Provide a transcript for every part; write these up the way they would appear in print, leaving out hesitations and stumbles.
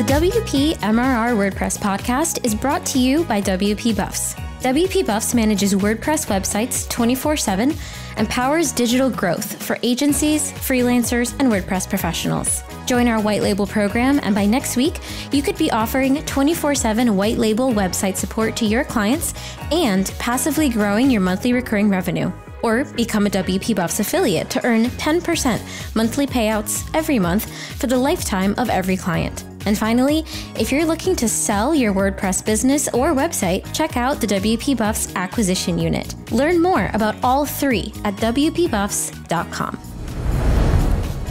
WP MRR WordPress podcast is brought to you by WP Buffs. WP Buffs manages WordPress websites 24/7 and powers digital growth for agencies, freelancers, and WordPress professionals. Join our white label program, and by next week, you could be offering 24/7 white label website support to your clients and passively growing your monthly recurring revenue. Or become a WP Buffs affiliate to earn 10% monthly payouts every month for the lifetime of every client. And finally, if you're looking to sell your WordPress business or website, check out the WP Buffs acquisition unit. Learn more about all three at WPBuffs.com.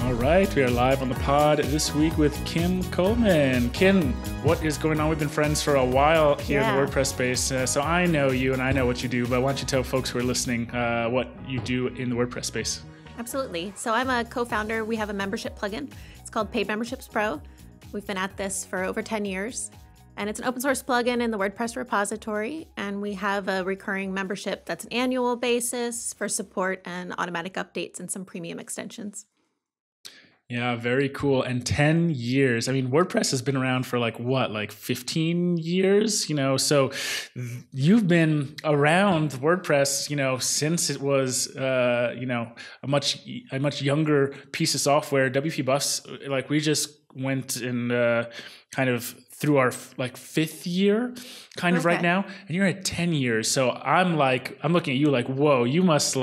All right, we are live on the pod this week with Kim Coleman. Kim, what is going on? We've been friends for a while here in the WordPress space, so I know you and I know what you do, but why don't you tell folks who are listening what you do in the WordPress space? Absolutely. So I'm a co-founder. We have a membership plugin. It's called Paid Memberships Pro. We've been at this for over 10 years, and it's an open source plugin in the WordPress repository, and we have a recurring membership that's an annual basis for support and automatic updates and some premium extensions. Yeah, very cool. And 10 years. I mean, WordPress has been around for like 15 years, so you've been around WordPress, since it was, a much younger piece of software. WP Buffs, we just went and kind of through our fifth year right now, and you're at 10 years. So I'm looking at you like, whoa, you must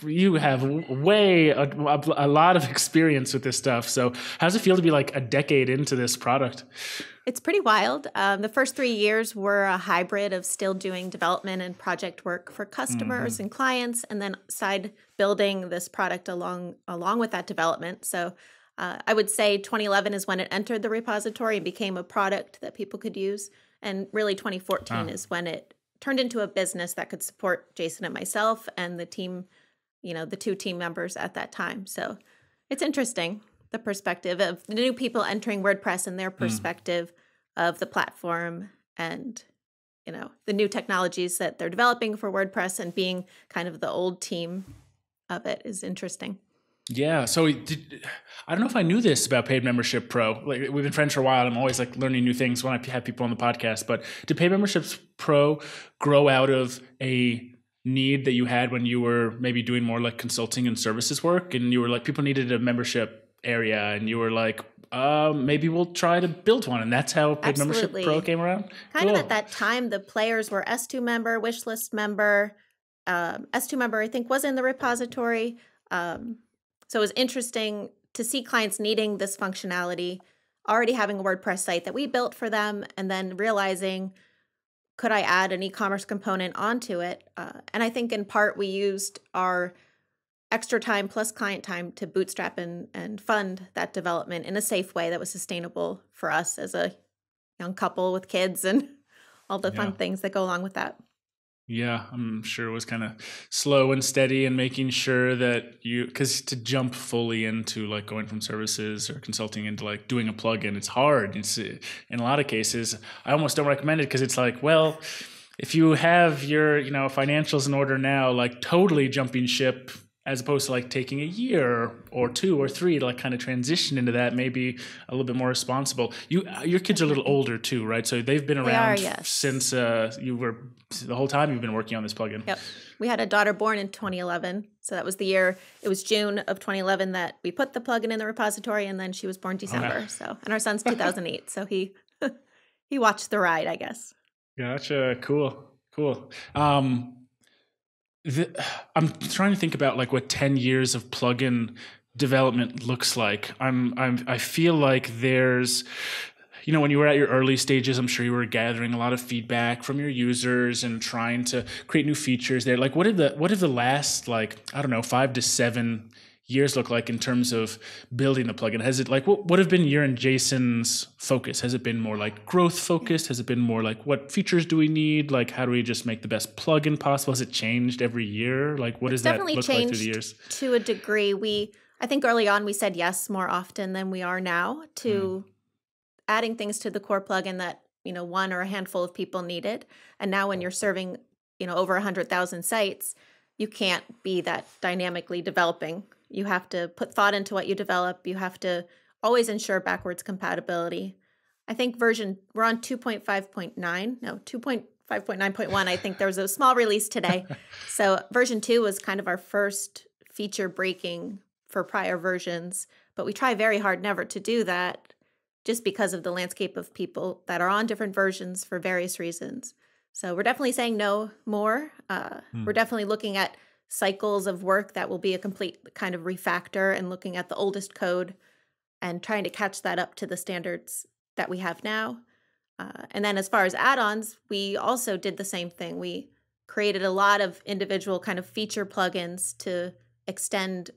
you have a lot of experience with this stuff. So how does it feel to be a decade into this product? It's pretty wild. The first 3 years were a hybrid of still doing development and project work for customers and clients, and then side building this product along with that development. So I would say 2011 is when it entered the repository and became a product that people could use. And really 2014 is when it turned into a business that could support Jason and myself and the team, the two team members at that time. So it's interesting, the perspective of the new people entering WordPress and their perspective of the platform and, the new technologies that they're developing for WordPress, and being kind of the old team of it is interesting. Yeah. So I don't know if I knew this about Paid Membership Pro. We've been friends for a while. And I'm always learning new things when I have people on the podcast. But did Paid Memberships Pro grow out of a need that you had when you were maybe doing more consulting and services work, and you were people needed a membership area, and you were maybe we'll try to build one, and that's how Paid Membership Pro came around? Kind of at that time, the players were S2 member, wishlist member. S2 member, I think, was in the repository. So it was interesting to see clients needing this functionality, already having a WordPress site that we built for them, and then realizing, could I add an e-commerce component onto it? And I think in part we used our extra time plus client time to bootstrap and fund that development in a safe way that was sustainable for us as a young couple with kids and all the fun things that go along with that. Yeah, I'm sure it was kind of slow and steady, and making sure that because to jump fully into going from services or consulting into doing a plugin, it's hard. It's in a lot of cases, I almost don't recommend it, because it's if you have your financials in order now, totally jumping ship, as opposed to taking a year or 2 or 3 to kind of transition into that, maybe a little bit more responsible. Your kids are a little older too, right? So they've been around since you were the whole time you've been working on this plugin. Yep. We had a daughter born in 2011. So that was the year, it was June of 2011 that we put the plugin in the repository, and then she was born December. And our son's 2008. So he watched the ride, I guess. Gotcha. Cool. I'm trying to think about what 10 years of plugin development looks like. I feel like there's, when you were at your early stages, I'm sure you were gathering a lot of feedback from your users and trying to create new features there. What did the last 5 to 7 years look like in terms of building the plugin? Has it what have been your and Jason's focus? Has it been more growth focused? Has it been more what features do we need? How do we just make the best plugin possible? Has it changed every year? What does that look like through the years? To a degree. I think early on we said yes more often than we are now to adding things to the core plugin that one or a handful of people needed. And now when you're serving over 100,000 sites, you can't be that dynamically developing. You have to put thought into what you develop. You have to always ensure backwards compatibility. I think we're on 2.5.9. No, 2.5.9.1. I think there was a small release today. So version 2 was kind of our first feature breaking for prior versions, but we try very hard never to do that just because of the landscape of people that are on different versions for various reasons. So we're definitely saying no more. We're definitely looking at cycles of work that will be a complete kind of refactor and looking at the oldest code and trying to catch that up to the standards that we have now. And then as far as add-ons, we also did the same thing. We created a lot of individual kind of feature plugins to extend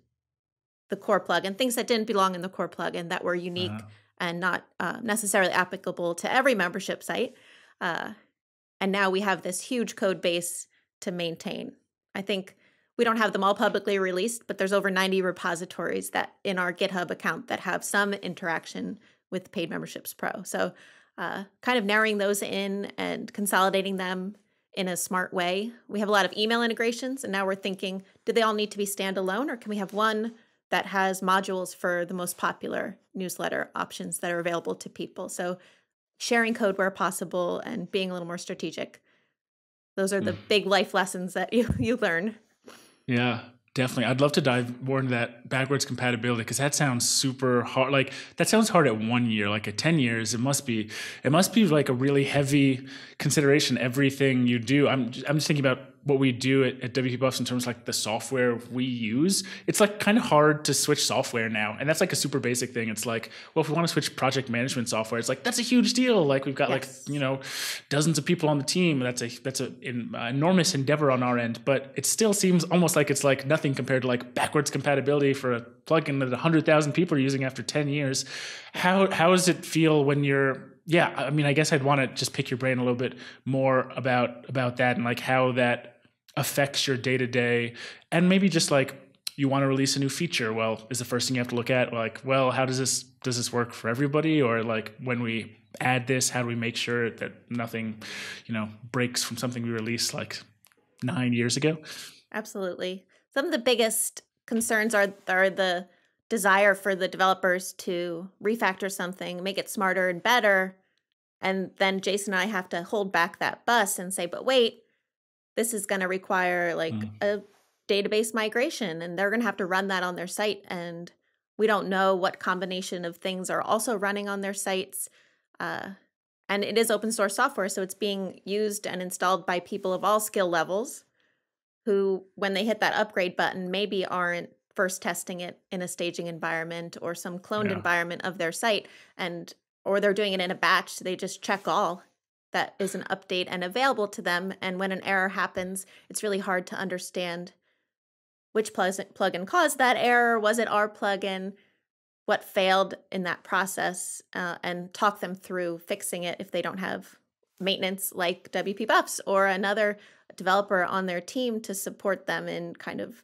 the core plugin, things that didn't belong in the core plugin that were unique and not necessarily applicable to every membership site. And now we have this huge code base to maintain. I think we don't have them all publicly released, but there's over 90 repositories that in our GitHub account that have some interaction with Paid Memberships Pro. So kind of narrowing those in and consolidating them in a smart way. We have a lot of email integrations, and now we're thinking, do they all need to be standalone, or can we have one that has modules for the most popular newsletter options that are available to people? So sharing code where possible and being a little more strategic. Those are the big life lessons that you learn. Yeah, definitely. I'd love to dive more into that backwards compatibility, because that sounds super hard. Like, that sounds hard at 1 year. Like at 10 years, it must be like a really heavy consideration, everything you do. I'm just thinking about what we do at WP Buffs in terms of like the software we use. It's like kind of hard to switch software now. And that's like a super basic thing. It's like, well, if we want to switch project management software, it's like, that's a huge deal. Like we've got dozens of people on the team. That's an enormous endeavor on our end, but it still seems almost like it's like nothing compared to like backwards compatibility for a plugin that 100,000 people are using after 10 years. How does it feel when you're, I mean, I guess I'd want to just pick your brain a little bit more about that and like how that affects your day-to-day, and maybe just like you want to release a new feature. Well, is the first thing you have to look at like, well, how does this work for everybody? Or like when we add this, how do we make sure that nothing, breaks from something we released like 9 years ago? Absolutely. Some of the biggest concerns are the desire for the developers to refactor something, make it smarter and better. And then Jason and I have to hold back that bus and say, but wait, this is going to require like a database migration, and they're going to have to run that on their site. And we don't know what combination of things are also running on their sites. And it is open source software, so it's being used and installed by people of all skill levels who, when they hit that upgrade button, maybe aren't first testing it in a staging environment or some cloned environment of their site, or they're doing it in a batch, so they just check all. That is an update and available to them. And when an error happens, it's really hard to understand which plugin caused that error. Was it our plugin? What failed in that process? And talk them through fixing it if they don't have maintenance like WP Buffs or another developer on their team to support them in kind of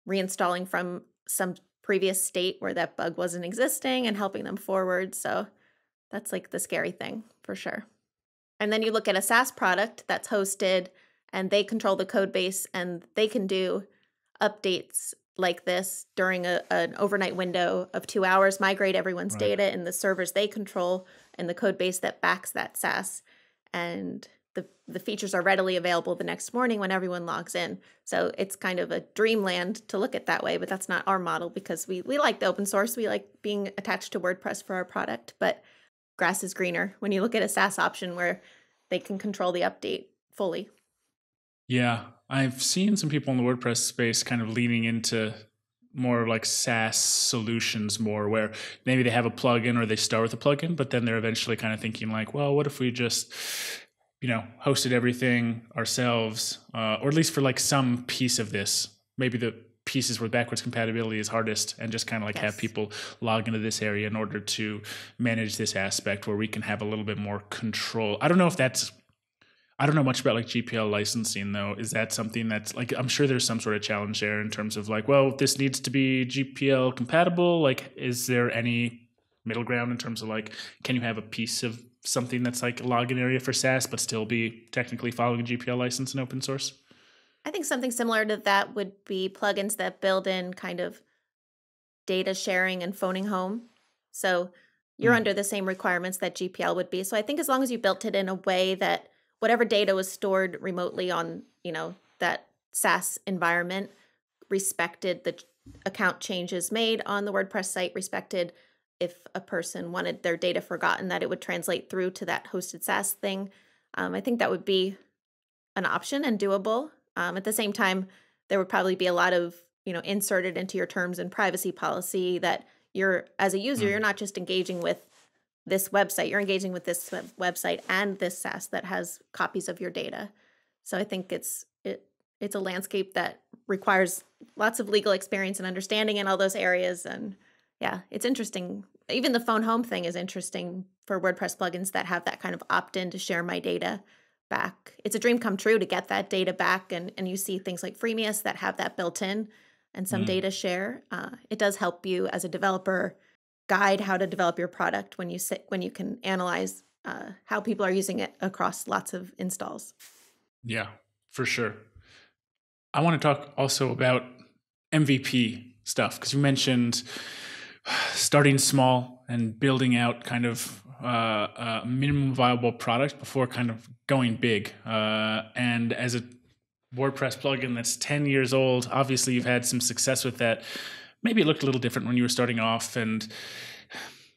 reinstalling from some previous state where that bug wasn't existing and helping them forward. So that's like the scary thing for sure. And then you look at a SaaS product that's hosted and they control the code base and they can do updates like this during an overnight window of 2 hours, migrate everyone's data in the servers they control and the code base that backs that SaaS. And the features are readily available the next morning when everyone logs in. So it's kind of a dreamland to look at that way, but that's not our model because we like the open source. We like being attached to WordPress for our product, but grass is greener when you look at a SaaS option where they can control the update fully. Yeah, I've seen some people in the WordPress space kind of leaning into more like SaaS solutions more, where maybe they have a plugin or they start with a plugin, but then they're eventually kind of thinking like, well, what if we just, hosted everything ourselves, or at least for like some piece of this, maybe the pieces where backwards compatibility is hardest, and just kind of like have people log into this area in order to manage this aspect where we can have a little bit more control. I don't know much about like GPL licensing though. Is that something that's like, I'm sure there's some sort of challenge there in terms of like, well, this needs to be GPL compatible. Like, is there any middle ground in terms of like, can you have a piece of something that's like a login area for SaaS, but still be technically following a GPL license in open source? I think something similar to that would be plugins that build in kind of data sharing and phoning home. So you're under the same requirements that GPL would be. So I think as long as you built it in a way that whatever data was stored remotely on, that SaaS environment respected the account changes made on the WordPress site, respected if a person wanted their data forgotten, that it would translate through to that hosted SaaS thing. I think that would be an option and doable. At the same time, there would probably be a lot of, inserted into your terms and privacy policy that you're, as a user, you're not just engaging with this website, you're engaging with this website and this SaaS that has copies of your data. So I think it's a landscape that requires lots of legal experience and understanding in all those areas. And yeah, it's interesting. Even the phone home thing is interesting for WordPress plugins that have that kind of opt-in to share my data back. It's a dream come true to get that data back. And you see things like Freemius that have that built in and some data share. It does help you as a developer guide how to develop your product when you can analyze how people are using it across lots of installs. Yeah, for sure. I want to talk also about MVP stuff, because you mentioned starting small and building out kind of a minimum viable product before kind of going big. And as a WordPress plugin that's 10 years old, obviously you've had some success with that. Maybe it looked a little different when you were starting off, and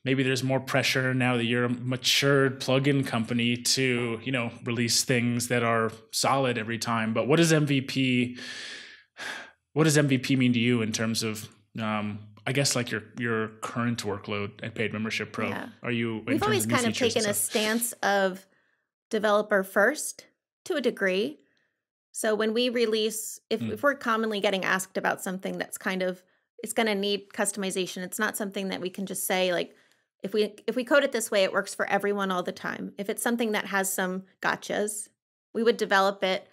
maybe there's more pressure now that you're a matured plugin company to, release things that are solid every time. But what does MVP mean to you in terms of, I guess, like your current workload at Paid Membership Pro? Yeah. Are you? We've always kind of taken a stance of developer first to a degree. So when we release, if we're commonly getting asked about something that's kind of, it's going to need customization. It's not something that we can just say, like, if we code it this way, it works for everyone all the time. If it's something that has some gotchas, we would develop it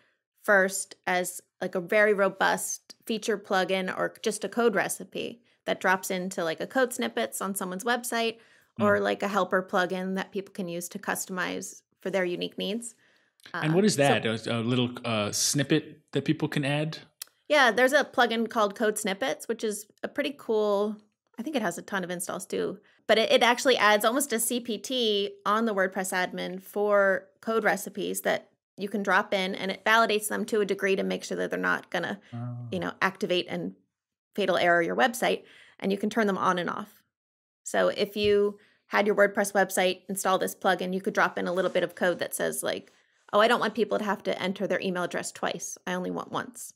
first as like a very robust feature plugin or just a code recipe that drops into like a code snippets on someone's website, or like a helper plugin that people can use to customize for their unique needs. And what is that? A little snippet that people can add? Yeah, there's a plugin called Code Snippets, which is a pretty cool, I think it has a ton of installs too, but it actually adds almost a CPT on the WordPress admin for code recipes that you can drop in, and it validates them to a degree to make sure that they're not going to, activate and fatal error your website, and you can turn them on and off. So if you had your WordPress website install this plugin, you could drop in a little bit of code that says like, oh, I don't want people to have to enter their email address twice. I only want once.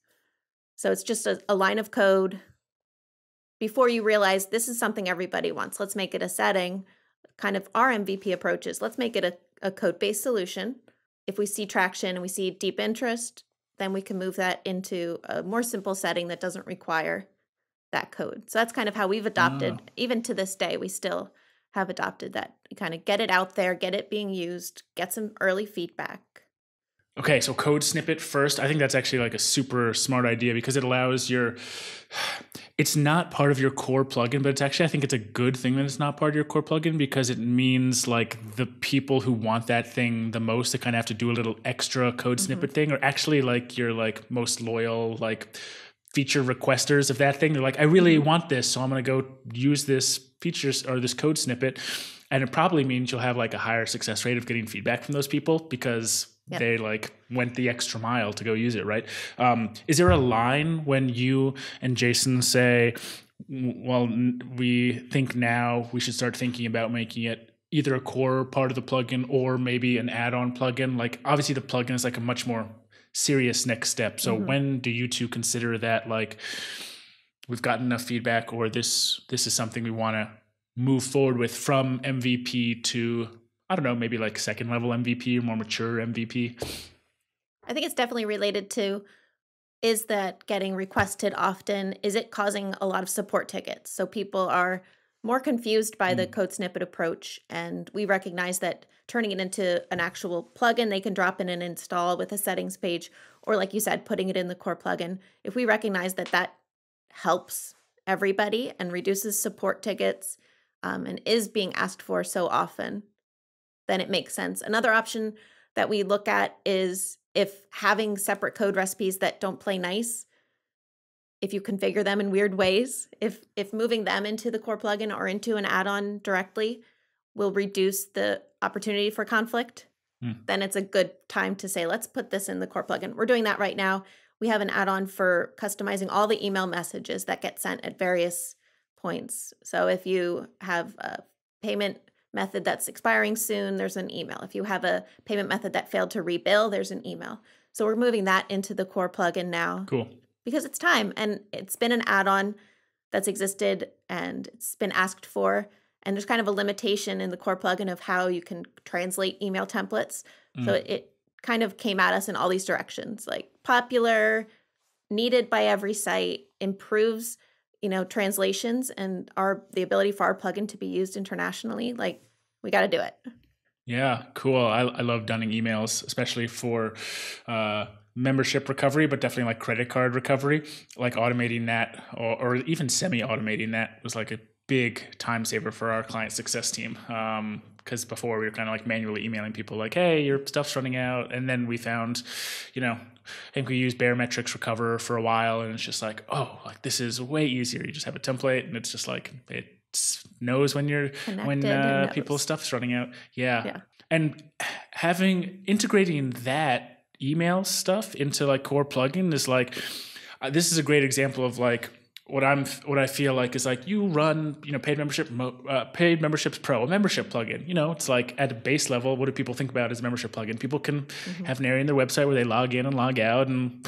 So it's just a line of code before you realize this is something everybody wants. Let's make it a setting. Kind of our MVP approach is let's make it a code-based solution. If we see traction and we see deep interest, then we can move that into a more simple setting that doesn't require that code. So that's kind of how we've adopted, even to this day, we still have adopted that. Kind of get it out there, get it being used, get some early feedback. Okay, so code snippet first. I think that's actually like a super smart idea, because it allows it's not part of your core plugin, but it's actually, I think it's a good thing that it's not part of your core plugin, because it means like the people who want that thing the most, they kind of have to do a little extra code snippet thing, or actually like your like most loyal like feature requesters of that thing. They're like, I really want this, so I'm going to go use this features or this code snippet. And it probably means you'll have like a higher success rate of getting feedback from those people, because they like went the extra mile to go use it, right? Is there a line when you and Jason say, well, we think now we should start thinking about making it either a core part of the plugin or maybe an add-on plugin? Like obviously the plugin is like a much more serious next step. So when do you two consider that like we've gotten enough feedback, or this is something we want to move forward with from MVP to, I don't know, maybe like second level MVP or more mature MVP? I think it's definitely related to, is that getting requested often? Is it causing a lot of support tickets? So people are more confused by the code snippet approach. And we recognize that turning it into an actual plugin, they can drop in and install with a settings page, or like you said, putting it in the core plugin. If we recognize that that helps everybody and reduces support tickets and is being asked for so often, then it makes sense. Another option that we look at is if having separate code recipes that don't play nice, if you configure them in weird ways, if moving them into the core plugin or into an add-on directly will reduce the opportunity for conflict, then it's a good time to say, let's put this in the core plugin. We're doing that right now. We have an add-on for customizing all the email messages that get sent at various points. So if you have a payment method that's expiring soon, there's an email. If you have a payment method that failed to rebill, there's an email. So we're moving that into the core plugin now. Cool. Because it's time, and it's been an add-on that's existed and it's been asked for. And there's kind of a limitation in the core plugin of how you can translate email templates. So it kind of came at us in all these directions, like popular, needed by every site, improves, translations and the ability for our plugin to be used internationally. Like, we got to do it. Yeah, cool. I love dunning emails, especially for membership recovery, but definitely like credit card recovery. Like automating that or even semi-automating that was like a big time saver for our client success team. Because before we were kind of like manually emailing people like, hey, your stuff's running out. And then we found, I think we used Barometrics Recover for a while, and it's just like, oh, like this is way easier. You just have a template and it's just like, it knows when people's stuff's running out. Yeah. And integrating that email stuff into like core plugin is like, this is a great example of like, what I feel like is like you run, paid memberships pro, a membership plugin. It's like at a base level, what do people think about as a membership plugin? People can have an area in their website where they log in and log out and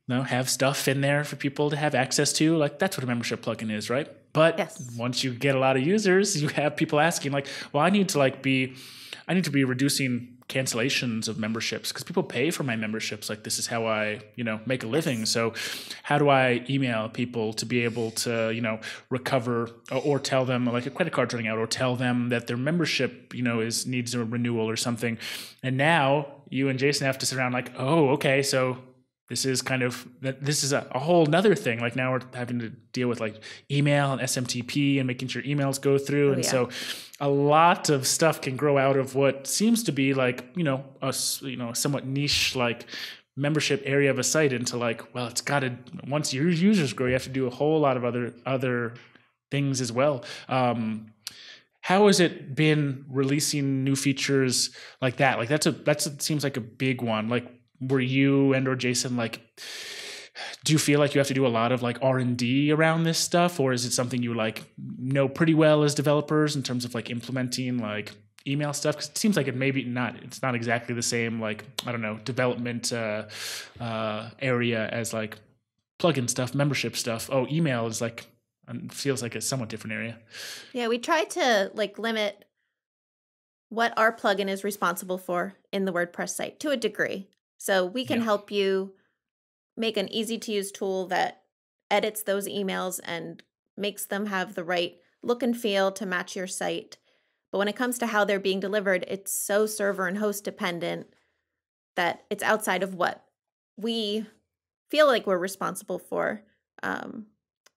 have stuff in there for people to have access to. Like that's what a membership plugin is, right? But once you get a lot of users, you have people asking like, well, I need to be reducing cancellations of memberships because people pay for my memberships. Like this is how I, make a living. So how do I email people to be able to, recover or tell them like a credit card's running out or tell them that their membership, needs a renewal or something. And now you and Jason have to sit around like, oh, okay. So this is a whole nother thing. Like now we're having to deal with like email and SMTP and making sure emails go through. So a lot of stuff can grow out of what seems to be like, a somewhat niche, like membership area of a site into like, well, it's got to, once your users grow, you have to do a whole lot of other things as well. How has it been releasing new features like that? Like that seems like a big one. Like, were you or Jason like, do you feel like you have to do a lot of like R&D around this stuff, or is it something you like know pretty well as developers in terms of like implementing like email stuff? Because it seems like it's not exactly the same like, I don't know, development area as like plugin stuff, membership stuff. Oh, email is like feels like a somewhat different area. Yeah, we try to like limit what our plugin is responsible for in the WordPress site to a degree. So we can help you make an easy-to-use tool that edits those emails and makes them have the right look and feel to match your site. But when it comes to how they're being delivered, it's so server and host dependent that it's outside of what we feel like we're responsible for.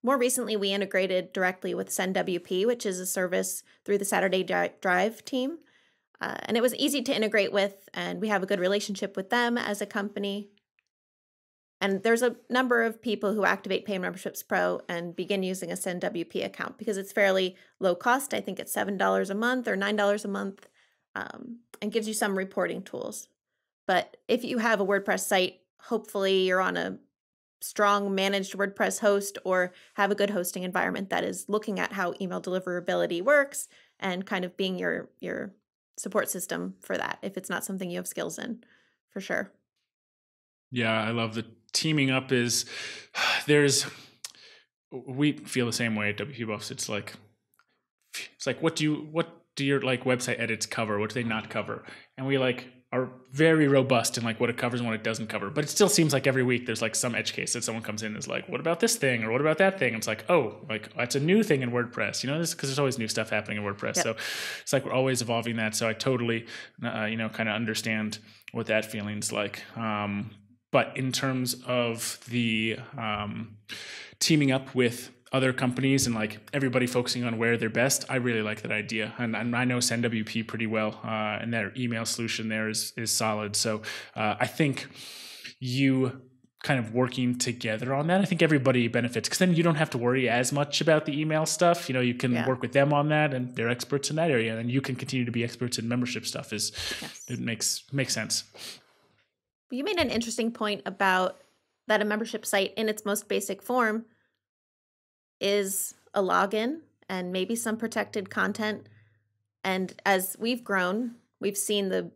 More recently, we integrated directly with SendWP, which is a service through the Saturday Drive team. And it was easy to integrate with, and we have a good relationship with them as a company. And there's a number of people who activate Pay Memberships Pro and begin using a SendWP account because it's fairly low cost. I think it's $7 a month or $9 a month, and gives you some reporting tools. But if you have a WordPress site, hopefully you're on a strong managed WordPress host or have a good hosting environment that is looking at how email deliverability works and kind of being your support system for that if it's not something you have skills in, for sure. Yeah, I love the teaming up we feel the same way at WP Buffs. It's like what do your like website edits cover? What do they not cover? And we like are very robust in like what it covers and what it doesn't cover. But it still seems like every week there's like some edge case that someone comes in and is like, what about this thing? Or what about that thing? And it's like, oh, like that's a new thing in WordPress, this because there's always new stuff happening in WordPress. Yep. So it's like we're always evolving that. So I totally, kind of understand what that feeling's like. But in terms of the teaming up with other companies and like everybody focusing on where they're best, I really like that idea. And I know SendWP pretty well, and their email solution there is solid. So I think you kind of working together on that. I think everybody benefits because then you don't have to worry as much about the email stuff. You can work with them on that, and they're experts in that area, and you can continue to be experts in membership stuff. It makes sense. You made an interesting point about that a membership site in its most basic form is a login and maybe some protected content. And as we've grown, we've seen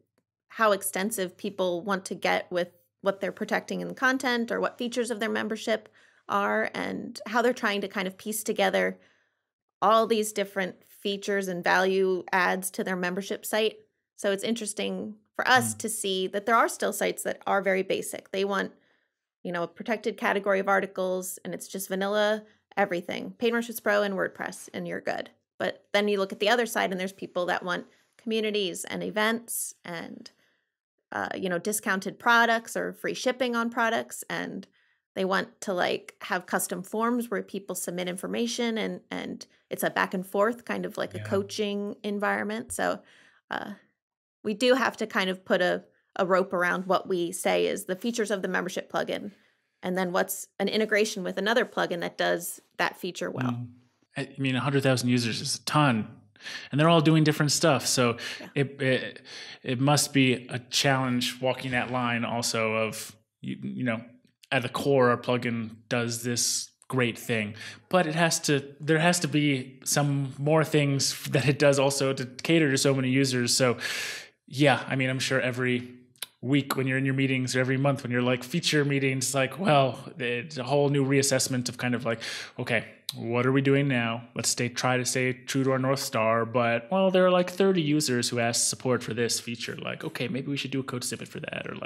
how extensive people want to get with what they're protecting in the content or what features of their membership are, and how they're trying to kind of piece together all these different features and value adds to their membership site. So it's interesting for us to see that there are still sites that are very basic. They want, a protected category of articles, and it's just vanilla everything, Paid Memberships Pro and WordPress, and you're good. But then you look at the other side, and there's people that want communities and events and discounted products or free shipping on products, and they want to have custom forms where people submit information, and it's a back and forth kind of like a coaching environment. So we do have to kind of put a rope around what we say is the features of the membership plugin, and then what's an integration with another plugin that does that feature well. I mean, 100,000 users is a ton. And they're all doing different stuff. So it must be a challenge walking that line also of, at the core, our plugin does this great thing. But there has to be some more things that it does also to cater to so many users. So I'm sure every week when you're in your meetings or every month when you're feature meetings, it's a whole new reassessment of kind of okay, what are we doing now? Let's try to stay true to our North Star. But, there are 30 users who asked support for this feature. Okay, maybe we should do a code snippet for that. Or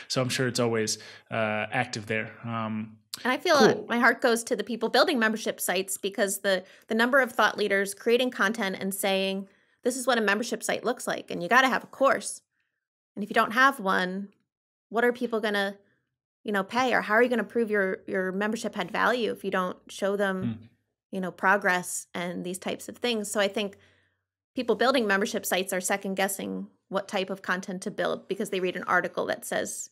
so I'm sure it's always active there. And I feel my heart goes to the people building membership sites, because the number of thought leaders creating content and saying, this is what a membership site looks like, and you got to have a course. And if you don't have one, what are people going to, pay? Or how are you going to prove your membership had value if you don't show them progress and these types of things? So I think people building membership sites are second guessing what type of content to build because they read an article that says,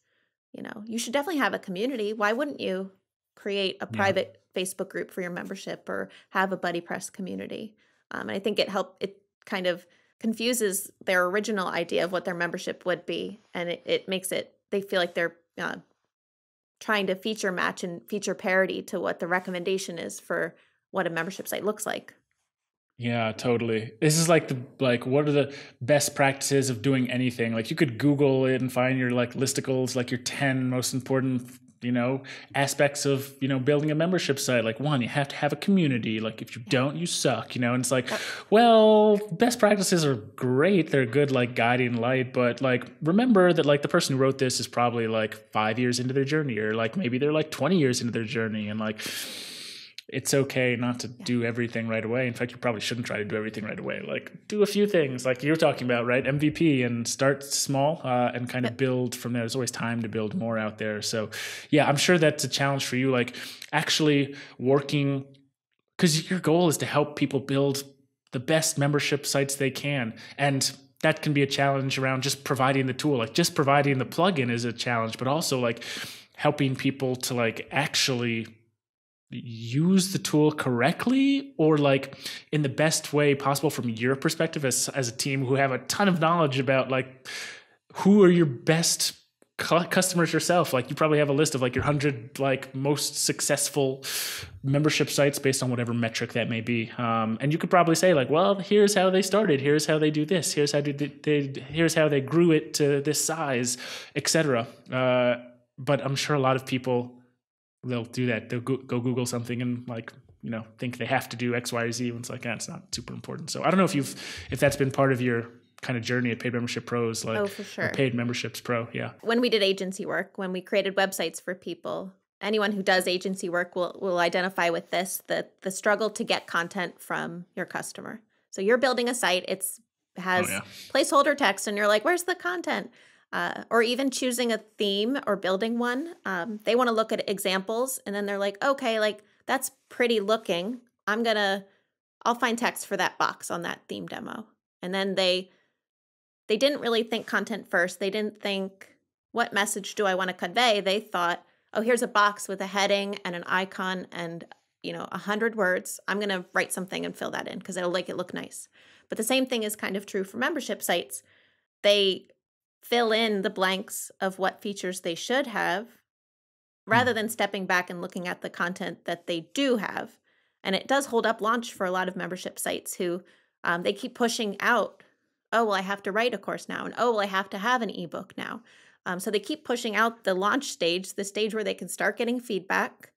you should definitely have a community. Why wouldn't you create a private Facebook group for your membership or have a BuddyPress community? And I think it kind of confuses their original idea of what their membership would be. And it makes they feel like they're trying to feature match and feature parity to what the recommendation is for what a membership site looks like. Yeah, totally. This is what are the best practices of doing anything? You could Google it and find your listicles, your 10 most important, aspects of, building a membership site. One, you have to have a community. If you don't, you suck, and it's best practices are great. They're good, guiding light, but remember that the person who wrote this is probably 5 years into their journey, or maybe they're 20 years into their journey, and it's okay not to do everything right away. In fact, you probably shouldn't try to do everything right away. Do a few things like you're talking about, right? MVP, and start small and kind of build from there. There's always time to build more out there. So I'm sure that's a challenge for you, actually working, because your goal is to help people build the best membership sites they can. And that can be a challenge around just providing the tool. Just providing the plugin is a challenge, but also helping people to actually use the tool correctly, or in the best way possible from your perspective as a team who have a ton of knowledge about who are your best customers yourself. You probably have a list of your 100 most successful membership sites based on whatever metric that may be, and you could probably say here's how they started, here's how they do this, here's how they grew it to this size, etc. But I'm sure a lot of people, they'll do that. They'll go Google something and think they have to do X, Y, or Z. And it's it's not super important. So I don't know if that's been part of your kind of journey at Paid Membership Pros, oh, for sure. Or Paid Memberships Pro. Yeah. When we did agency work, when we created websites for people, anyone who does agency work will identify with this, the struggle to get content from your customer. So you're building a site, it has placeholder text, and you're where's the content? Or even choosing a theme or building one. They want to look at examples, and then they're okay, that's pretty looking. I'll find text for that box on that theme demo. And then they didn't really think content first. They didn't think, what message do I want to convey? They thought, oh, here's a box with a heading and an icon and 100 words. I'm going to write something and fill that in because it'll make it look nice. But the same thing is kind of true for membership sites. They fill in the blanks of what features they should have rather than stepping back and looking at the content that they do have. And it does hold up launch for a lot of membership sites who they keep pushing out, oh, well, I have to write a course now. And oh, well, I have to have an ebook now. So they keep pushing out the launch stage, the stage where they can start getting feedback,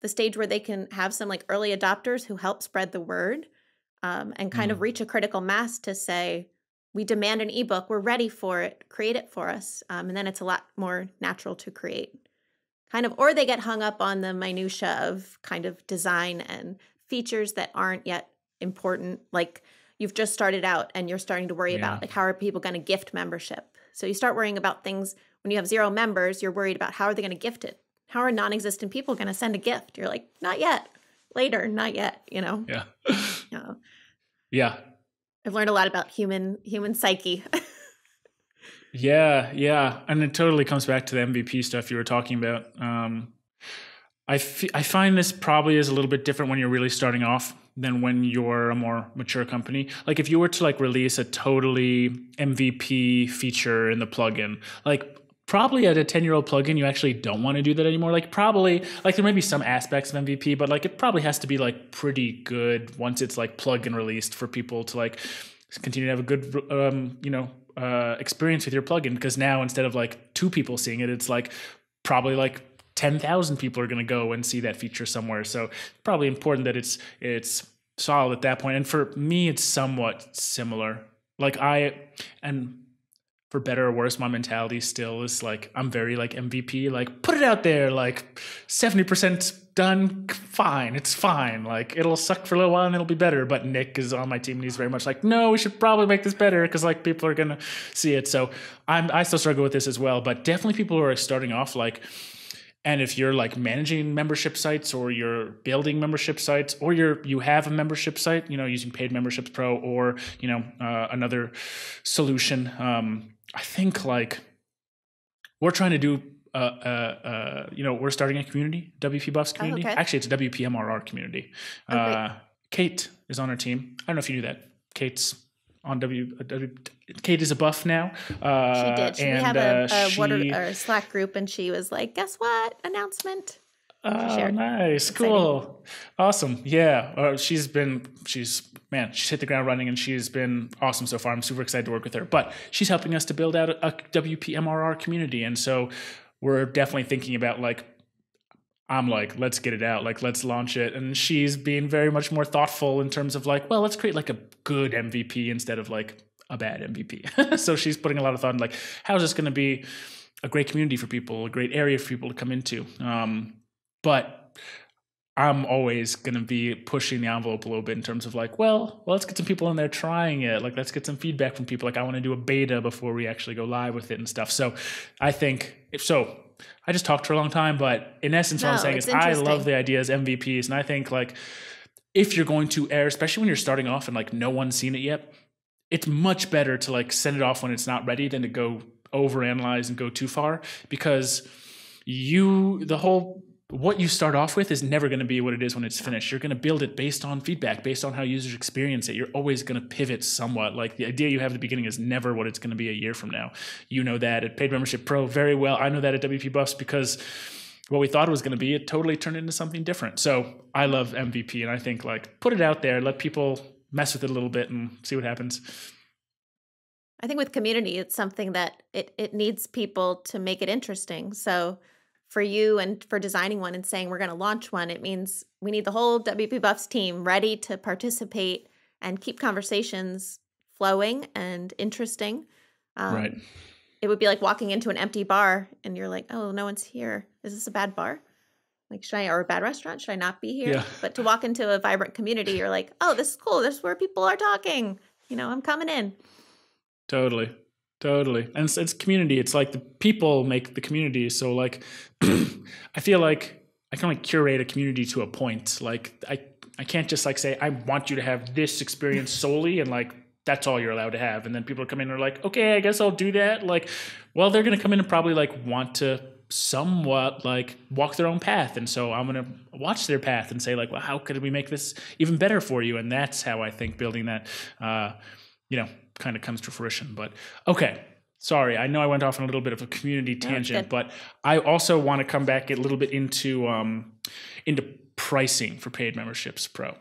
the stage where they can have some like early adopters who help spread the word and kind of reach a critical mass to say, we demand an ebook, we're ready for it, create it for us. And then it's a lot more natural to create. Or they get hung up on the minutia of kind of design and features that aren't yet important. Like you've just started out and you're starting to worry about like, how are people going to gift membership? So you start worrying about things when you have 0 members, you're worried about how are they going to gift it? How are non-existent people going to send a gift? You're like, not yet, later, not yet, Yeah. Yeah. I've learned a lot about human psyche. Yeah. And it totally comes back to the MVP stuff you were talking about. I find this probably is a little bit different when you're really starting off than when you're a more mature company. Like if you were to like release a totally MVP feature in the plugin, like probably at a 10-year-old plugin, you actually don't want to do that anymore. Like probably, like there may be some aspects of MVP, but like it probably has to be like pretty good once it's like plugin released for people to like continue to have a good, experience with your plugin. Because now instead of like 2 people seeing it, it's like probably like 10,000 people are going to go and see that feature somewhere. So probably important that it's solid at that point. And for me, it's somewhat similar. Like for better or worse, my mentality still is like, I'm very like MVP, like put it out there, like 70% done, fine, it's fine. Like it'll suck for a little while and it'll be better. But Nick is on my team and he's very much like, no, we should probably make this better because like people are going to see it. So I still struggle with this as well, but definitely people who are starting off like, and if you're like managing membership sites or you're building membership sites or you have a membership site, using Paid Memberships Pro or, another solution, I think like we're trying to do, we're starting a community, WP Buffs community. Oh, okay. Actually, it's a WPMRR community. Kate is on our team. I don't know if you knew that. Kate's on Kate is a buff now. She did. We have a Slack group, and she was like, "Guess what? Announcement." Oh, nice, cool, awesome. Yeah, she's hit the ground running, and she's been awesome so far. I'm super excited to work with her. But she's helping us to build out a WPMRR community, and so we're definitely thinking about like. I'm like, let's get it out. Like, let's launch it. And she's being very much more thoughtful in terms of like, well, let's create like a good MVP instead of like a bad MVP. So she's putting a lot of thought in like, how is this going to be a great community for people, a great area for people to come into? But I'm always going to be pushing the envelope a little bit in terms of like, well, let's get some people in there trying it. Like, let's get some feedback from people. Like, I want to do a beta before we actually go live with it and stuff. So I think I just talked for a long time, but in essence, what I'm saying is I love the idea as MVPs. And I think like, if you're going to err, especially when you're starting off and like no one's seen it yet, it's much better to like send it off when it's not ready than to go overanalyze and go too far, because what you start off with is never going to be what it is when it's finished. You're going to build it based on feedback, based on how users experience it. You're always going to pivot somewhat. Like the idea you have at the beginning is never what it's going to be a year from now. You know that at Paid Membership Pro very well. I know that at WP Buffs because what we thought it was going to be, it totally turned into something different. So I love MVP, and I think like put it out there, let people mess with it a little bit and see what happens. I think with community, it's something that it needs people to make it interesting. So for you and for designing one and saying we're going to launch one, it means we need the whole WP Buffs team ready to participate and keep conversations flowing and interesting. Right. It would be like walking into an empty bar and you're like, oh, no one's here. Is this a bad bar? Like, or a bad restaurant? Should I not be here? Yeah. But to walk into a vibrant community, you're like, oh, this is cool. This is where people are talking. I'm coming in. Totally. And it's community. It's like the people make the community. So like, I feel like I can only curate a community to a point. Like I can't just like say, I want you to have this experience solely. And like, that's all you're allowed to have. And then people come in and are like, okay, I guess I'll do that. Like, well, they're going to come in and probably like want to somewhat like walk their own path. And so I'm going to watch their path and say like, well, how could we make this even better for you? And that's how I think building that, kind of comes to fruition. But okay. Sorry, I know I went off on a little bit of a community tangent, but I also want to come back a little bit into pricing for Paid Memberships Pro.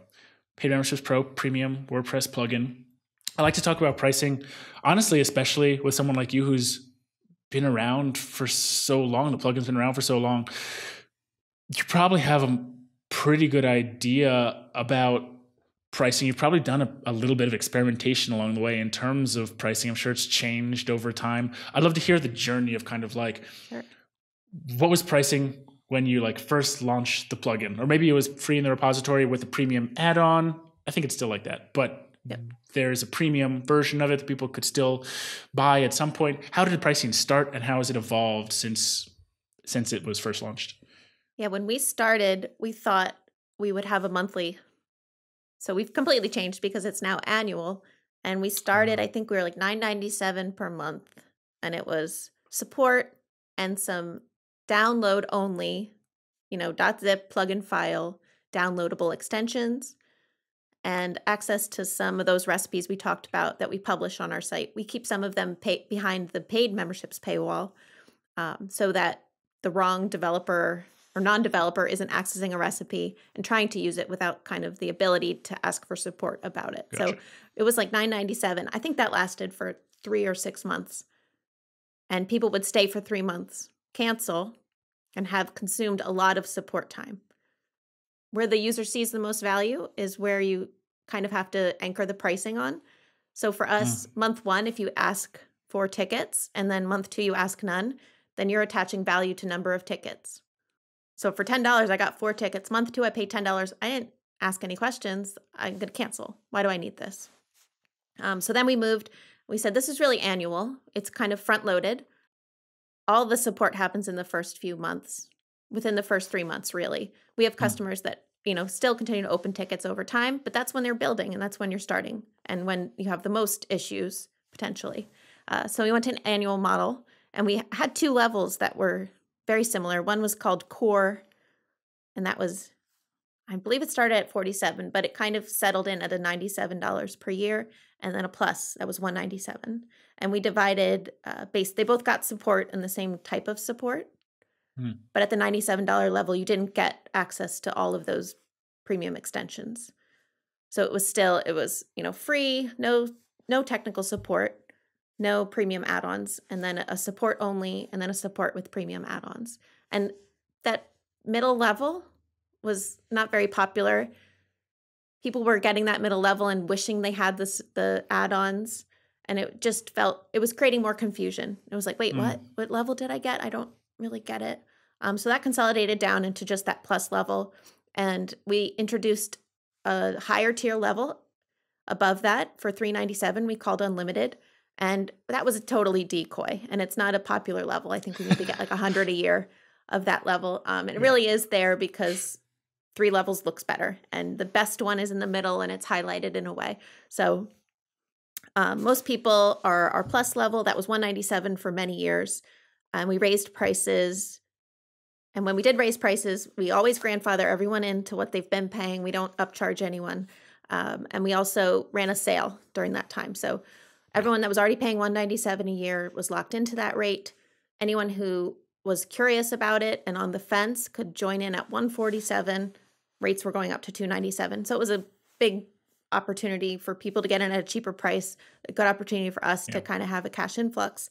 Paid Memberships Pro, Premium, WordPress plugin. I like to talk about pricing, honestly, especially with someone like you who's been around for so long. The plugin's been around for so long. You probably have a pretty good idea about pricing. You've probably done a little bit of experimentation along the way in terms of pricing. I'm sure it's changed over time. I'd love to hear the journey of kind of like, what was pricing when you like first launched the plugin? Or maybe it was free in the repository with a premium add-on. I think it's still like that, but there's a premium version of it that people could still buy at some point. How did the pricing start and how has it evolved since it was first launched? Yeah, when we started, we thought we would have a monthly. So we've completely changed because it's now annual. And we started, I think we were like $9.97 per month. And it was support and some download only, .zip plugin file, downloadable extensions, and access to some of those recipes we talked about that we publish on our site. We keep some of them behind the paid memberships paywall so that the wrong developer or non-developer isn't accessing a recipe and trying to use it without kind of the ability to ask for support about it. Gotcha. So it was like $9.97. I think that lasted for 3 or 6 months. And people would stay for 3 months, cancel, and have consumed a lot of support time. Where the user sees the most value is where you kind of have to anchor the pricing on. So for us, month 1, if you ask 4 tickets, and then month 2, you ask none, then you're attaching value to number of tickets. So for $10, I got 4 tickets. Month 2, I paid $10. I didn't ask any questions. I'm going to cancel. Why do I need this? So then we said, this is really annual. It's kind of front loaded. All the support happens in the first few months, within the first 3 months, really. We have customers that, still continue to open tickets over time, but that's when they're building and that's when you're starting and when you have the most issues potentially. So we went to an annual model and we had 2 levels that were very similar. One was called Core, and that was, I believe it started at $47, but it kind of settled in at a $97 per year, and then a Plus, that was $197. And we divided they both got support and the same type of support. But at the $97 level, you didn't get access to all of those premium extensions. So it was free, no technical support, no premium add-ons, and then a support only, and then a support with premium add-ons. And that middle level was not very popular. People were getting that middle level and wishing they had the add-ons, and it just it was creating more confusion. It was like, wait, what? What level did I get? I don't really get it. So that consolidated down into just that Plus level, and we introduced a higher tier level above that for $397. We called Unlimited. And that was a totally decoy, and it's not a popular level. I think we maybe get like 100 a year of that level. And it really is there because 3 levels looks better, and the best one is in the middle, and it's highlighted in a way. So most people are our Plus level. That was $197 for many years, and we raised prices. And when we did raise prices, we always grandfather everyone into what they've been paying. We don't upcharge anyone, and we also ran a sale during that time. So everyone that was already paying $197 a year was locked into that rate. Anyone who was curious about it and on the fence could join in at $147. Rates were going up to $297. So it was a big opportunity for people to get in at a cheaper price, a good opportunity for us to kind of have a cash influx.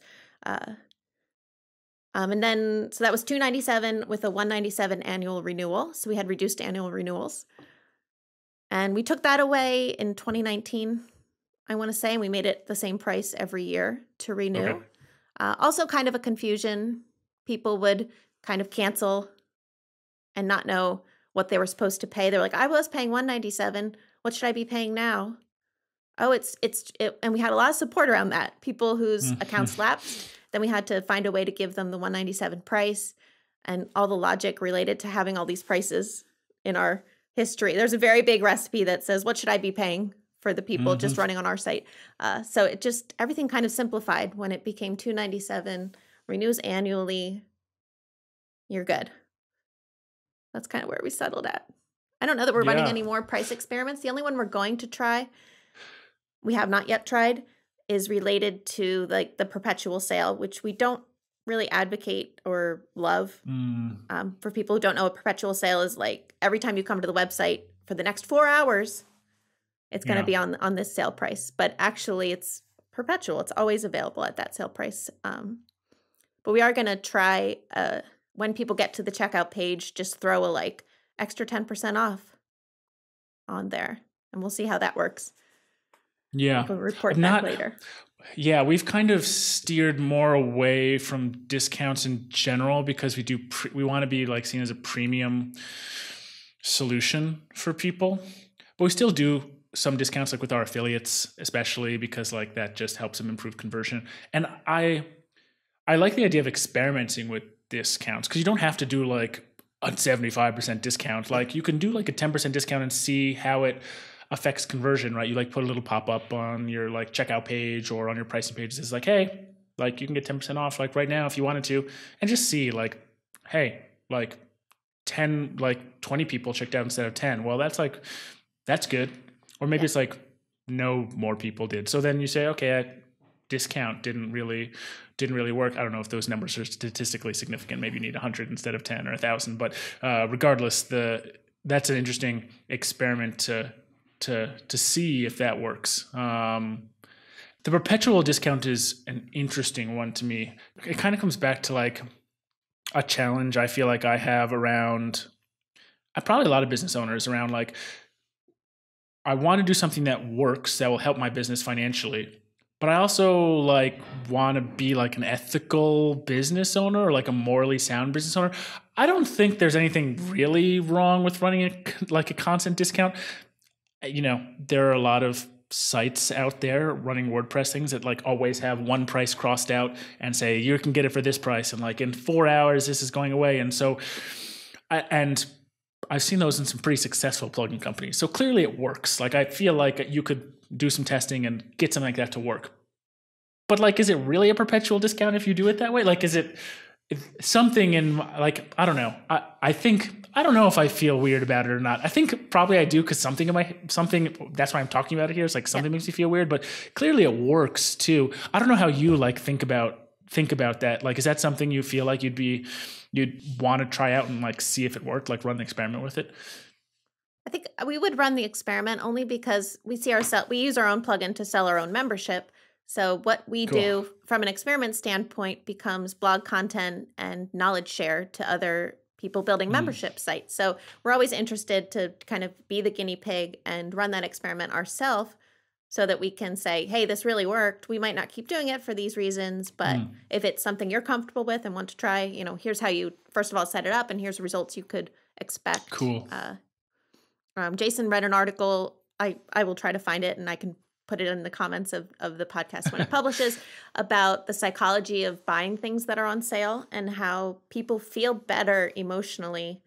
And then, so that was $297 with a $197 annual renewal. So we had reduced annual renewals. And we took that away in 2019. I want to say, and we made it the same price every year to renew. Okay. Also kind of a confusion. People would kind of cancel and not know what they were supposed to pay. They're like, I was paying $197. What should I be paying now? Oh, and we had a lot of support around that. People whose accounts lapsed, then we had to find a way to give them the $197 price and all the logic related to having all these prices in our history. There's a very big recipe that says, what should I be paying for the people just running on our site? So it just, everything kind of simplified when it became $297, renews annually. you're good. That's kind of where we settled at. I don't know that we're running any more price experiments. The only one we're going to try, we have not yet tried, is related to like the perpetual sale, which we don't really advocate or love. For people who don't know, a perpetual sale is like every time you come to the website for the next 4 hours, it's going to be on this sale price. But actually, it's perpetual. It's always available at that sale price. But we are going to try, when people get to the checkout page, just throw a like extra 10% off on there. And we'll see how that works. Yeah. We'll report back later. Yeah, we've kind of steered more away from discounts in general because we want to be like seen as a premium solution for people. But we still do some discounts like with our affiliates, especially because like that just helps them improve conversion. And I like the idea of experimenting with discounts because you don't have to do like a 75% discount. Like you can do like a 10% discount and see how it affects conversion, right? You like put a little pop-up on your like checkout page or on your pricing page that says like, hey, like you can get 10% off like right now if you wanted to, and just see like, hey, like 20 people checked out instead of 10. Well, that's good. Or maybe it's like no more people did. So then you say, okay, a discount didn't really work. I don't know if those numbers are statistically significant. Maybe you need 100 instead of 10 or 1,000. But regardless, that's an interesting experiment to see if that works. The perpetual discount is an interesting one to me. It kind of comes back to like a challenge I feel like I have around probably a lot of business owners around like, I want to do something that works that will help my business financially, but I also like want to be like an ethical business owner or like a morally sound business owner. I don't think there's anything really wrong with running a constant discount. You know, there are a lot of sites out there running WordPress things that like always have one price crossed out and say you can get it for this price and like in 4 hours this is going away. And so I've seen those in some pretty successful plugin companies. So clearly it works. Like I feel like you could do some testing and get something like that to work. But like, is it really a perpetual discount if you do it that way? Like, is it something in like, I don't know. I don't know if I feel weird about it or not. I think probably I do because something that's why I'm talking about it here. It's like something makes me feel weird, but clearly it works too. I don't know how you like think about that. Like, is that something you feel like you'd want to try out and like see if it worked, like run an experiment with it? I think we would run the experiment only because we use our own plugin to sell our own membership. So what we do from an experiment standpoint becomes blog content and knowledge share to other people building membership sites. So we're always interested to kind of be the guinea pig and run that experiment ourselves so that we can say, hey, this really worked. We might not keep doing it for these reasons, but if it's something you're comfortable with and want to try, you know, here's how you, first of all, set it up and here's the results you could expect. Cool. Jason read an article. I will try to find it and I can put it in the comments of the podcast when it publishes about the psychology of buying things that are on sale and how people feel better emotionally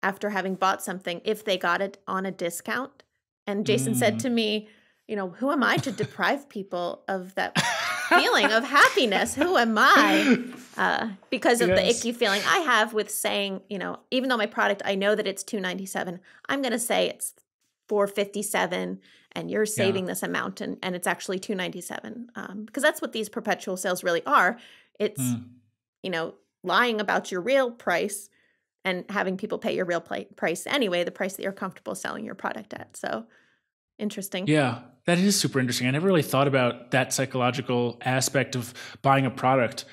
after having bought something if they got it on a discount. And Jason said to me, you know, who am I to deprive people of that feeling of happiness? Who am I? Because of the icky feeling I have with saying, you know, even though my product, I know that it's $297, I'm going to say it's $457 and you're saving this amount and it's actually $297. Because that's what these perpetual sales really are. It's, you know, lying about your real price and having people pay your real price anyway, the price that you're comfortable selling your product at. So interesting. Yeah, that is super interesting. I never really thought about that psychological aspect of buying a product.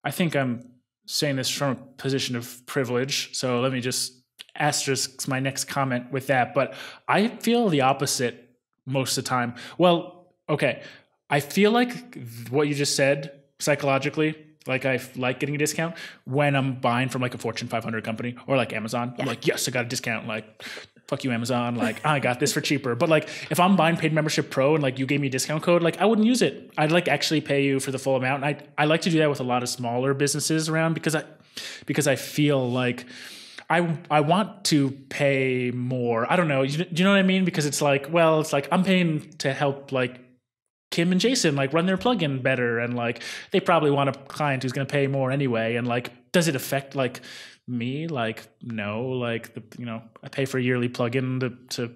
I think I'm saying this from a position of privilege. So let me just asterisk my next comment with that. But I feel the opposite most of the time. Well, okay. I feel like what you just said psychologically, like I like getting a discount when I'm buying from like a Fortune 500 company or like Amazon. I'm like, yes, I got a discount. Like, fuck you, Amazon. Like, I got this for cheaper. But like, if I'm buying paid membership pro and like you gave me a discount code, like I wouldn't use it. I'd like actually pay you for the full amount. And I like to do that with a lot of smaller businesses around because I feel like I want to pay more. I don't know. Do you know what I mean? Because it's like, well, it's like I'm paying to help like Kim and Jason like run their plugin better. And like, they probably want a client who's going to pay more anyway. And like, does it affect like me? Like, no, like I pay for a yearly plugin to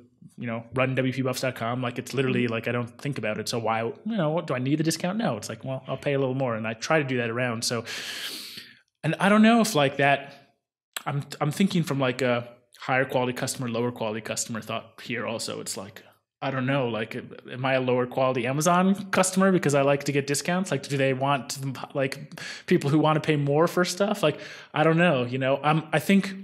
run WPBuffs.com. Like it's literally like, I don't think about it. So why, do I need the discount? No, it's like, well, I'll pay a little more. And I try to do that around. So, and I don't know if like that, I'm thinking from like a higher quality customer, lower quality customer thought here also. It's like, I don't know, like, am I a lower quality Amazon customer because I like to get discounts? Like, do they want like people who want to pay more for stuff? Like, I don't know, I think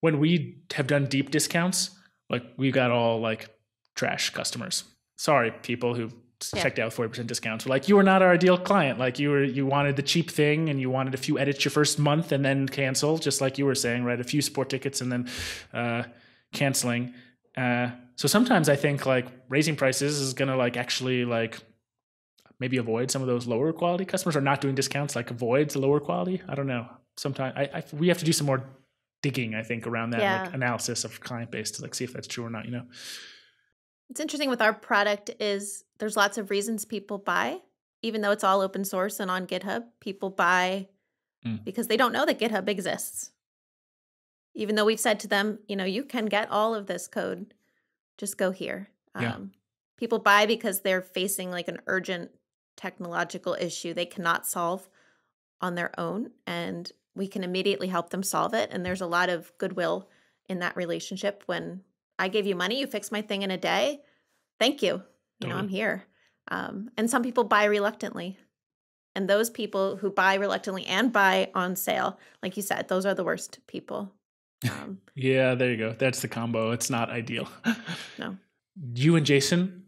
when we have done deep discounts, like we got all like trash customers. Sorry, people who checked out 40% discounts. We're like, you were not our ideal client. Like you wanted the cheap thing and you wanted a few edits your first month and then cancel, just like you were saying, right? A few sport tickets and then canceling. So sometimes I think like raising prices is going to like actually like maybe avoid some of those lower quality customers, or not doing discounts like avoids the lower quality. I don't know. Sometimes we have to do some more digging, I think, around that like analysis of client base to like see if that's true or not, What's interesting with our product is there's lots of reasons people buy, even though it's all open source and on GitHub. People buy because they don't know that GitHub exists. Even though we've said to them, you can get all of this code, just go here. People buy because they're facing like an urgent technological issue they cannot solve on their own, and we can immediately help them solve it. And there's a lot of goodwill in that relationship. When I gave you money, you fixed my thing in a day. Thank you. I'm here. And some people buy reluctantly. And those people who buy reluctantly and buy on sale, like you said, those are the worst people. Yeah, there you go. That's the combo. It's not ideal. No. You and Jason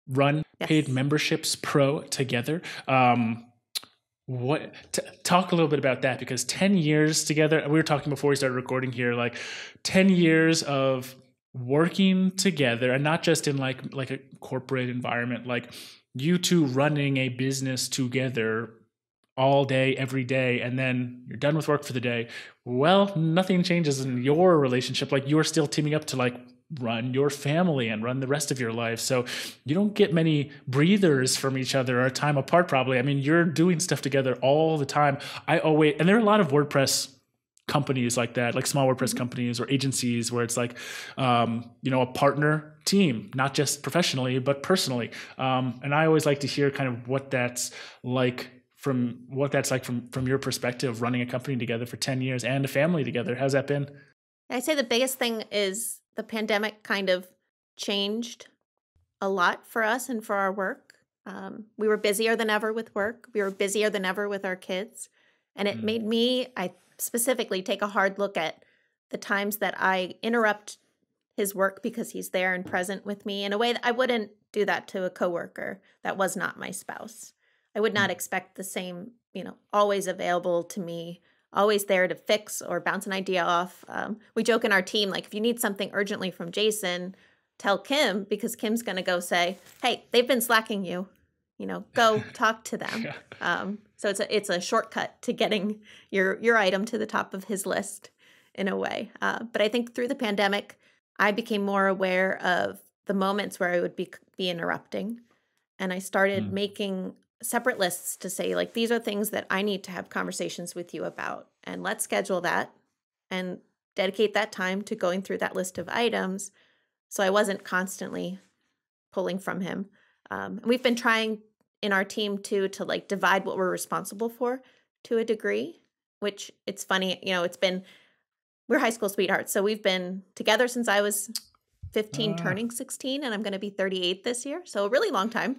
run Paid Memberships Pro together. Talk a little bit about that, because 10 years together, we were talking before we started recording here, like 10 years of working together, and not just in like a corporate environment, like you two running a business together all day, every day, and then you're done with work for the day. Well, nothing changes in your relationship. Like you're still teaming up to like run your family and run the rest of your life. So you don't get many breathers from each other or time apart, probably. I mean, you're doing stuff together all the time. And there are a lot of WordPress companies like that, like small WordPress companies or agencies where it's like, a partner team, not just professionally, but personally. And I always like to hear kind of what that's like from your perspective, running a company together for 10 years and a family together. How's that been? I'd say the biggest thing is the pandemic kind of changed a lot for us and for our work. We were busier than ever with work. We were busier than ever with our kids. And it made me, I specifically, take a hard look at the times that I interrupt his work because he's there and present with me in a way that I wouldn't do that to a coworker that was not my spouse. I would not expect the same, always available to me, always there to fix or bounce an idea off. We joke in our team, like, if you need something urgently from Jason, tell Kim, because Kim's going to go say, hey, they've been slacking you, go talk to them. So it's a shortcut to getting your item to the top of his list in a way. But I think through the pandemic, I became more aware of the moments where I would be interrupting. And I started making separate lists to say, like, these are things that I need to have conversations with you about, and let's schedule that and dedicate that time to going through that list of items. So I wasn't constantly pulling from him. And we've been trying in our team too, to like divide what we're responsible for to a degree, which it's funny, we're high school sweethearts. So we've been together since I was 15, turning 16, and I'm going to be 38 this year. So a really long time.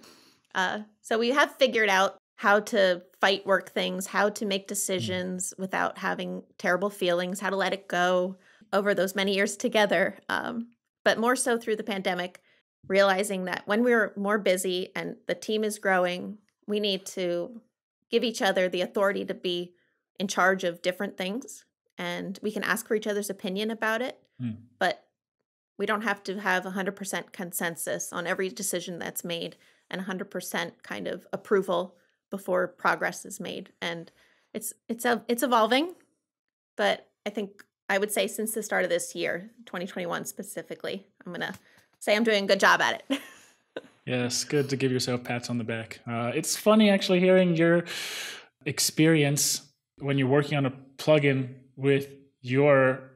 So we have figured out how to fight work things, how to make decisions without having terrible feelings, how to let it go over those many years together. But more so through the pandemic, realizing that when we're more busy and the team is growing, we need to give each other the authority to be in charge of different things. And we can ask for each other's opinion about it, but we don't have to have 100% consensus on every decision that's made and 100% kind of approval before progress is made. And it's evolving, but I think I would say since the start of this year, 2021 specifically, I'm going to say I'm doing a good job at it. Yes, good to give yourself pats on the back. It's funny actually hearing your experience when you're working on a plugin with your,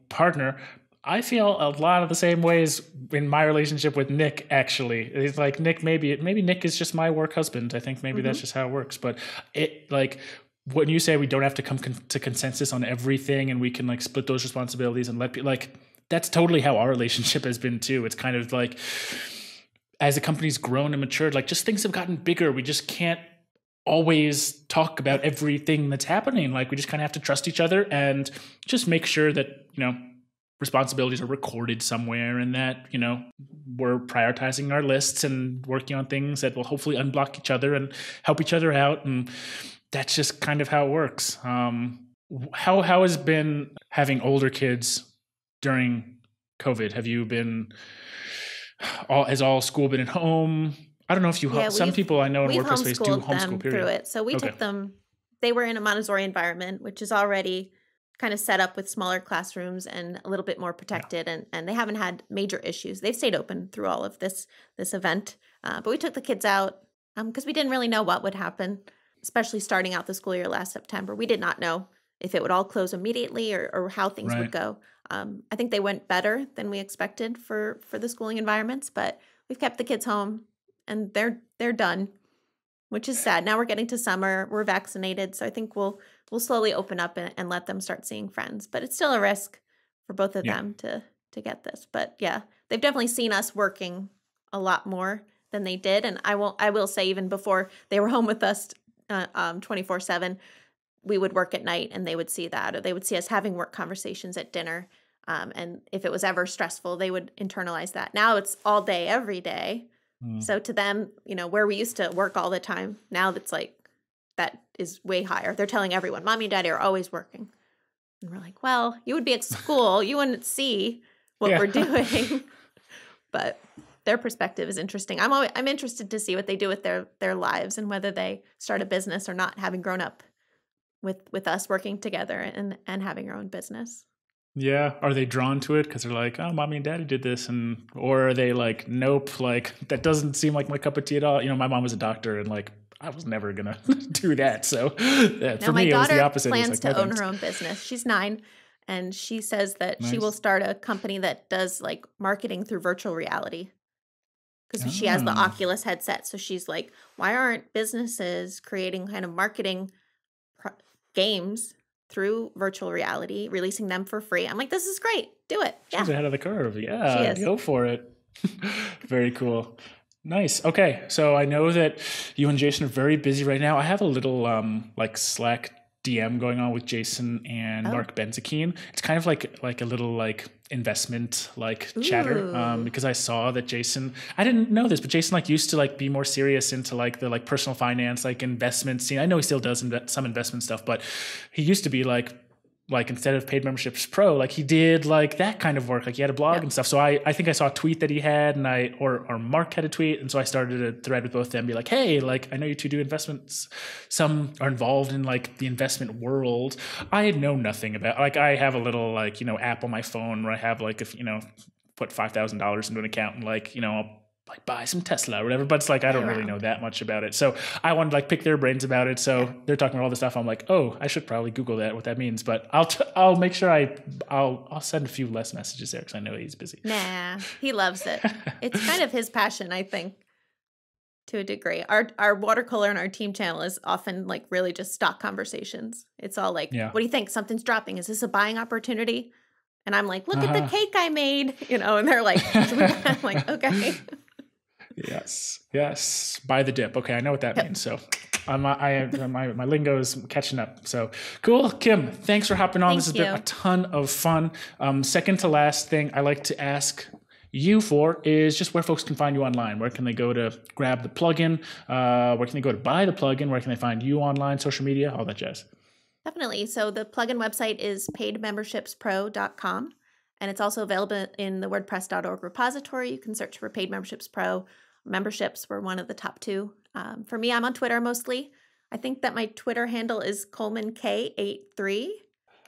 partner, I feel a lot of the same ways in my relationship with Nick, actually. It's like Nick, maybe Nick is just my work husband. I think maybe that's just how it works. But it, like, when you say we don't have to come to consensus on everything and we can like split those responsibilities and let people, like, that's totally how our relationship has been too. It's kind of like, as the company's grown and matured, like, just things have gotten bigger. We just can't always talk about everything that's happening. Like, we just kind of have to trust each other and just make sure that, responsibilities are recorded somewhere and that, we're prioritizing our lists and working on things that will hopefully unblock each other and help each other out. And that's just kind of how it works. How has been having older kids during COVID? Have you been, has all school been at home? I don't know if you, some people I know in WordPress space do homeschool period. Through it. So we took them, they were in a Montessori environment, which is already kind of set up with smaller classrooms and a little bit more protected, and they haven't had major issues. They've stayed open through all of this event, but we took the kids out because we didn't really know what would happen, especially starting out the school year last September. We did not know if it would all close immediately or how things would go. I think they went better than we expected for the schooling environments, but we've kept the kids home and they're done, which is sad. Now we're getting to summer. We're vaccinated, so I think we'll slowly open up and let them start seeing friends. But it's still a risk for both of them to get this. But yeah, they've definitely seen us working a lot more than they did. And I will say, even before they were home with us 24/7, we would work at night and they would see that, or they would see us having work conversations at dinner. And if it was ever stressful, they would internalize that. Now it's all day, every day. So to them, where we used to work all the time, now that's like, that is way higher. They're telling everyone, Mommy and Daddy are always working. And we're like, well, you would be at school. You wouldn't see what we're doing. But their perspective is interesting. I'm interested to see what they do with their lives and whether they start a business or not, having grown up with us working together and having our own business. Yeah. Are they drawn to it because they're like, oh, Mommy and Daddy did this? Or are they like, nope, like, that doesn't seem like my cup of tea at all. My mom was a doctor and like, I was never going to do that. So for me, it was the opposite. My daughter plans to own her own business. She's 9, and she says that she will start a company that does like marketing through virtual reality because she has the Oculus headset. So she's like, why aren't businesses creating kind of marketing games through virtual reality, releasing them for free? I'm like, this is great. Do it. She's ahead of the curve. Yeah, go for it. Very cool. Nice. Okay. So I know that you and Jason are very busy right now. I have a little like Slack DM going on with Jason and Mark Benzakine. It's kind of like a little like investment like chatter because I saw that Jason, I didn't know this, but Jason like used to like be more serious into like the like personal finance, like investment scene. I know he still does some investment stuff, but he used to be like instead of paid memberships pro, like he did like that kind of work. Like he had a blog and stuff. So I think I saw a tweet that he had and or Mark had a tweet. And so I started a thread with both of them, be like, hey, like I know you two do investments. Some are involved in like the investment world. I had known nothing about, like I have a little like, app on my phone where I have like, if, put $5,000 into an account and like, I'll like buy some Tesla or whatever, but it's like, I don't really know that much about it. So I wanted to like pick their brains about it. So they're talking about all this stuff. I'm like, oh, I should probably Google that, what that means, but I'll make sure I'll send a few less messages there because I know he's busy. Nah, he loves it. It's kind of his passion, I think, to a degree. Our watercolor and our team channel is often like really just stock conversations. It's all like, what do you think? Something's dropping. Is this a buying opportunity? And I'm like, look at the cake I made, and they're like, I'm like, okay. Yes. Buy the dip. Okay, I know what that means. So my lingo is catching up. So cool. Kim, thanks for hopping on. This has been a ton of fun. Second to last thing I like to ask you for is just where folks can find you online. Where can they go to grab the plugin? Where can they go to buy the plugin? Where can they find you online, social media, all that jazz? Definitely. So the plugin website is paidmembershipspro.com. And it's also available in the WordPress.org repository. You can search for Paid Memberships Pro. Memberships were one of the top 2. For me, I'm on Twitter mostly. I think that my Twitter handle is Coleman K83.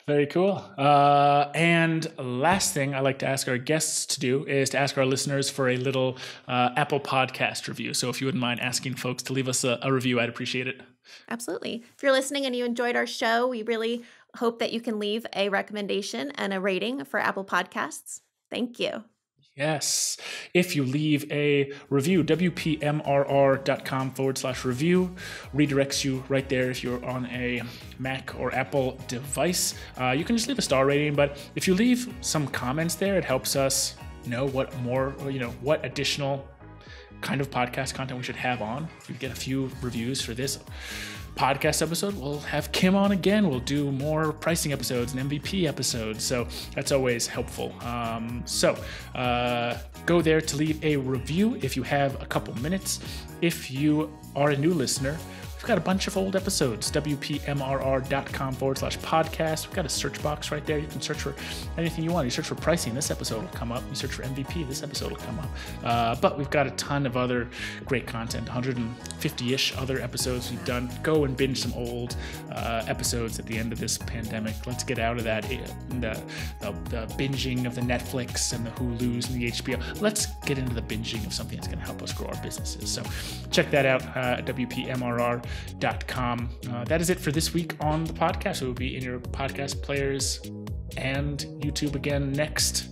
Very cool. And last thing I like to ask our guests to do is to ask our listeners for a little Apple Podcast review. So if you wouldn't mind asking folks to leave us a review, I'd appreciate it. Absolutely. If you're listening and you enjoyed our show, we really hope that you can leave a recommendation and a rating for Apple Podcasts. Thank you. Yes. If you leave a review, wpmrr.com/review redirects you right there if you're on a Mac or Apple device. You can just leave a star rating, but if you leave some comments there, it helps us know what additional kind of podcast content we should have on. If we get a few reviews for this podcast episode, we'll have Kim on again. We'll do more pricing episodes and MVP episodes. So that's always helpful. Go there to leave a review if you have a couple minutes. If you are a new listener, we've got a bunch of old episodes, wpmrr.com/podcast. We've got a search box right there. You can search for anything you want. You search for pricing, this episode will come up. You search for MVP, this episode will come up. But we've got a ton of other great content, 150-ish other episodes we've done. Go and binge some old episodes at the end of this pandemic. Let's get out of that, the binging of the Netflix and the Hulus and the HBO. Let's get into the binging of something that's going to help us grow our businesses. So check that out at wpmrr.com. That is it for this week on the podcast. It will be in your podcast players and YouTube again next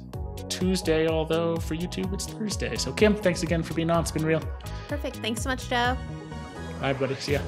Tuesday, although for YouTube it's Thursday. So Kim, thanks again for being on. It's been real. Perfect. Thanks so much, Joe. Bye, everybody. See ya.